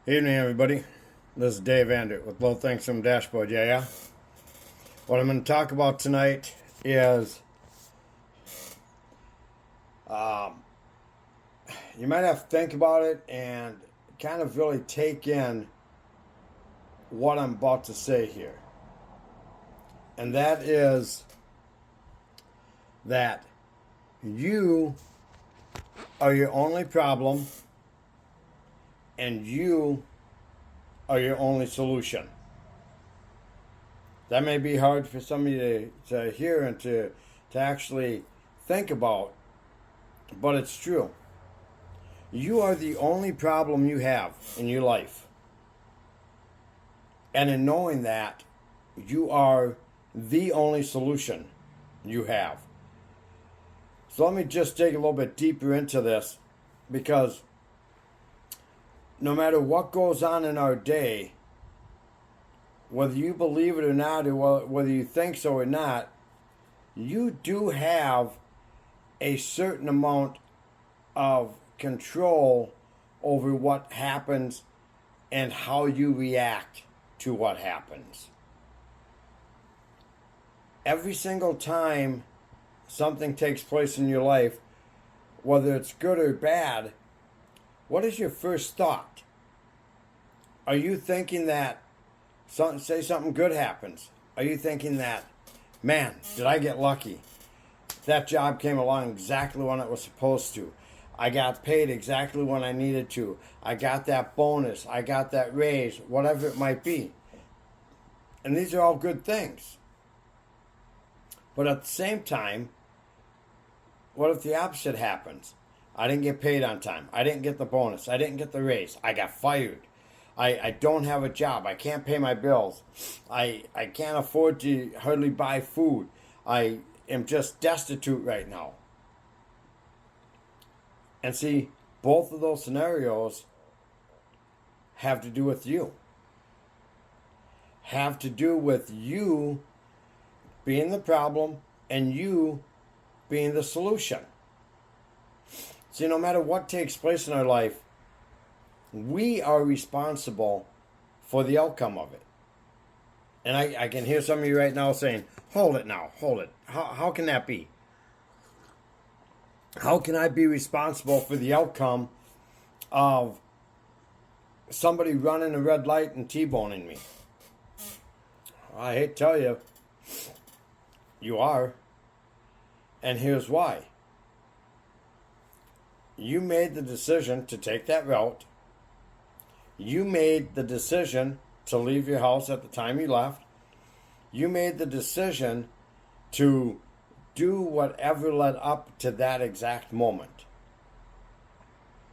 Evening, everybody. This is Dave Andrew with Low Things from Dashboard. Yeah. What I'm going to talk about tonight is um, you might have to think about it and kind of really take in what I'm about to say here. And that is that you are your only problem and you are your only solution. That may be hard for somebody to hear and to actually think about, but it's true. You are the only problem you have in your life. And in knowing that, you are the only solution you have. So let me just dig a little bit deeper into this, because no matter what goes on in our day, whether you believe it or not, or whether you think so or not, you do have a certain amount of control over what happens and how you react to what happens. Every single time something takes place in your life, whether it's good or bad, what is your first thought? Are you thinking that, say something good happens, are you thinking that, man, did I get lucky? That job came along exactly when it was supposed to. I got paid exactly when I needed to. I got that bonus. I got that raise, whatever it might be. And these are all good things. But at the same time, what if the opposite happens? I didn't get paid on time. I didn't get the bonus. I didn't get the raise. I got fired. I don't have a job. I can't pay my bills. I can't afford to hardly buy food. I am just destitute right now. And see, both of those scenarios have to do with you. Have to do with you being the problem and you being the solution. See, no matter what takes place in our life, we are responsible for the outcome of it. And I can hear some of you right now saying, hold it now, hold it. How can that be? How can I be responsible for the outcome of somebody running a red light and T-boning me? I hate to tell you, you are. And here's why. You made the decision to take that route. You made the decision to leave your house at the time you left. You made the decision to do whatever led up to that exact moment.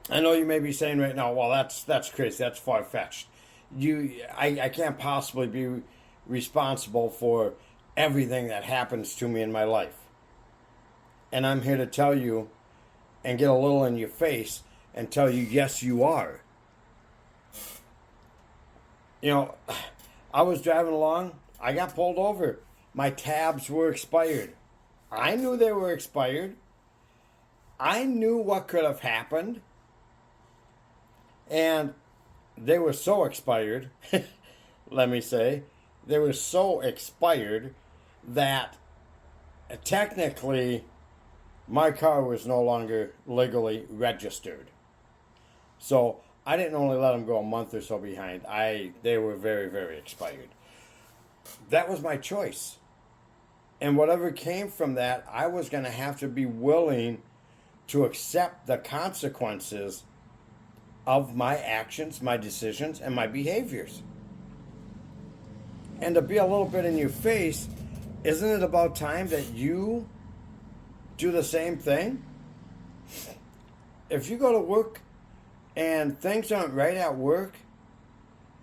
I know you may be saying right now, well, that's crazy, that's far-fetched. I can't possibly be responsible for everything that happens to me in my life. And I'm here to tell you and get a little in your face and tell you, yes, you are. You know, I was driving along, I got pulled over. My tabs were expired. I knew they were expired. I knew what could have happened. And they were so expired, let me say, they were so expired that technically my car was no longer legally registered. So I didn't only let them go a month or so behind. They were very, very expired. That was my choice. And whatever came from that, I was going to have to be willing to accept the consequences of my actions, my decisions, and my behaviors. And to be a little bit in your face, isn't it about time that you do the same thing? If you go to work and things aren't right at work,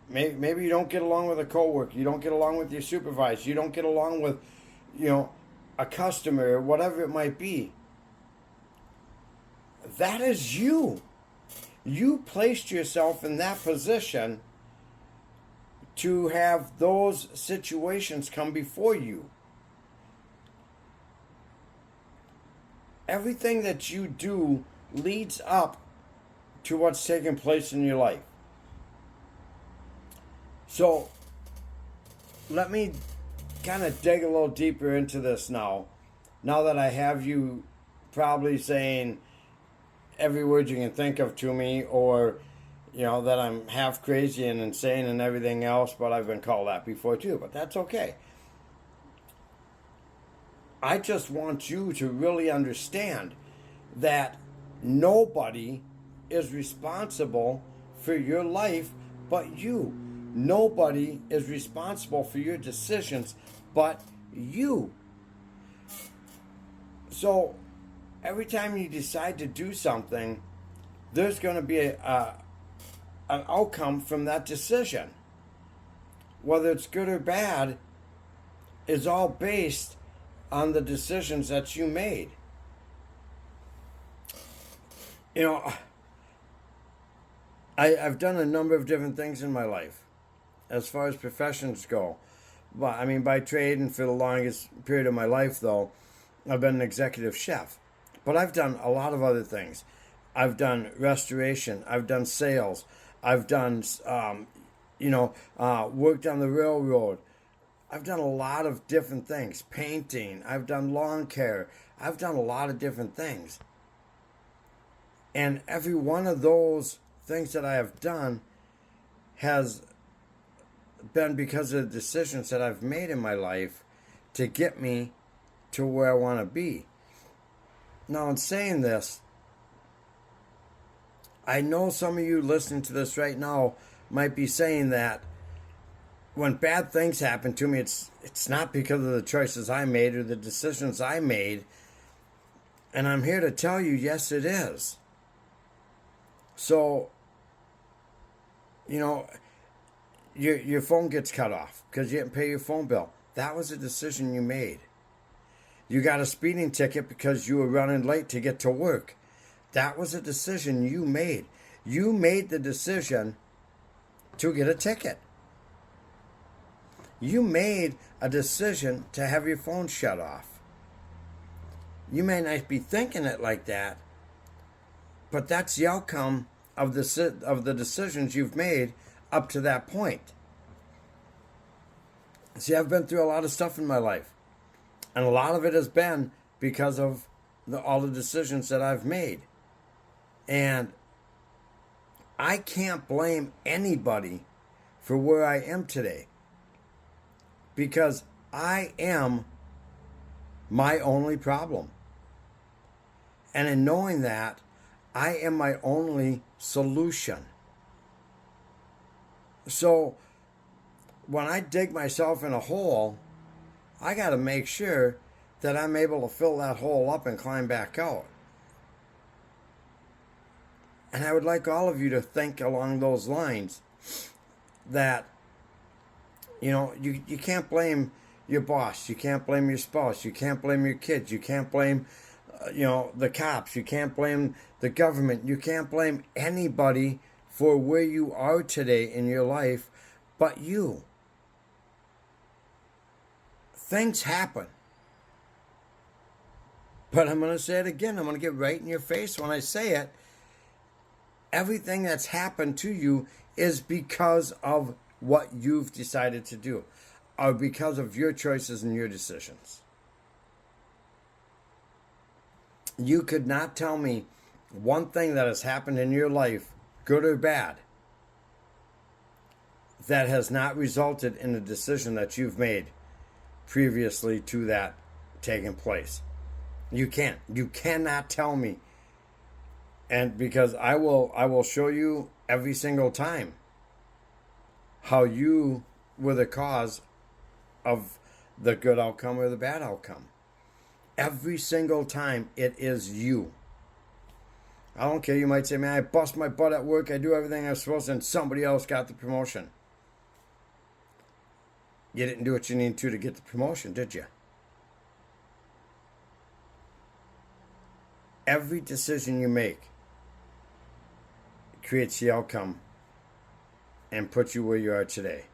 maybe you don't get along with a coworker, you don't get along with your supervisor, you don't get along with, a customer or whatever it might be. That is you. You placed yourself in that position to have those situations come before you. Everything that you do leads up to what's taking place in your life. So let me kind of dig a little deeper into this now. Now that I have you probably saying every word you can think of to me, or that I'm half crazy and insane and everything else, but I've been called that before too, but that's okay. I just want you to really understand that nobody is responsible for your life but you. Nobody is responsible for your decisions but you. So every time you decide to do something, there's going to be an outcome from that decision. Whether it's good or bad is all based on the decisions that you made. I've done a number of different things in my life as far as professions go. But by trade and for the longest period of my life, though, I've been an executive chef. But I've done a lot of other things. I've done restoration. I've done sales. I've done, worked on the railroad. I've done a lot of different things. Painting. I've done lawn care. I've done a lot of different things. And every one of those things that I have done has been because of the decisions that I've made in my life to get me to where I want to be. Now, in saying this, I know some of you listening to this right now might be saying that when bad things happen to me, it's not because of the choices I made or the decisions I made. And I'm here to tell you, yes, it is. So, your phone gets cut off because you didn't pay your phone bill. That was a decision you made. You got a speeding ticket because you were running late to get to work. That was a decision you made. You made the decision to get a ticket. You made a decision to have your phone shut off. You may not be thinking it like that, but that's the outcome of the decisions you've made up to that point. See, I've been through a lot of stuff in my life, and a lot of it has been because of all the decisions that I've made. And I can't blame anybody for where I am today, because I am my only problem. And in knowing that, I am my only solution. So when I dig myself in a hole, I got to make sure that I'm able to fill that hole up and climb back out. And I would like all of you to think along those lines that, you can't blame your boss. You can't blame your spouse. You can't blame your kids. You can't blame, the cops. You can't blame the government. You can't blame anybody for where you are today in your life but you. Things happen. But I'm going to say it again. I'm going to get right in your face when I say it. Everything that's happened to you is because of what you've decided to do, or because of your choices and your decisions. You could not tell me one thing that has happened in your life, good or bad, that has not resulted in a decision that you've made previously to that taking place. You can't. You cannot tell me. And because I will show you every single time how you were the cause of the good outcome or the bad outcome. Every single time it is you. I don't care. You might say, man, I bust my butt at work. I do everything I'm supposed to, and somebody else got the promotion. You didn't do what you needed to get the promotion, did you? Every decision you make creates the outcome and puts you where you are today.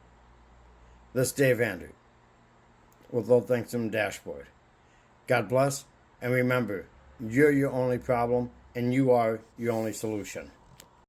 This is Dave Andrew with Low Thanks from the Dashboard. God bless, and remember, you're your only problem, and you are your only solution.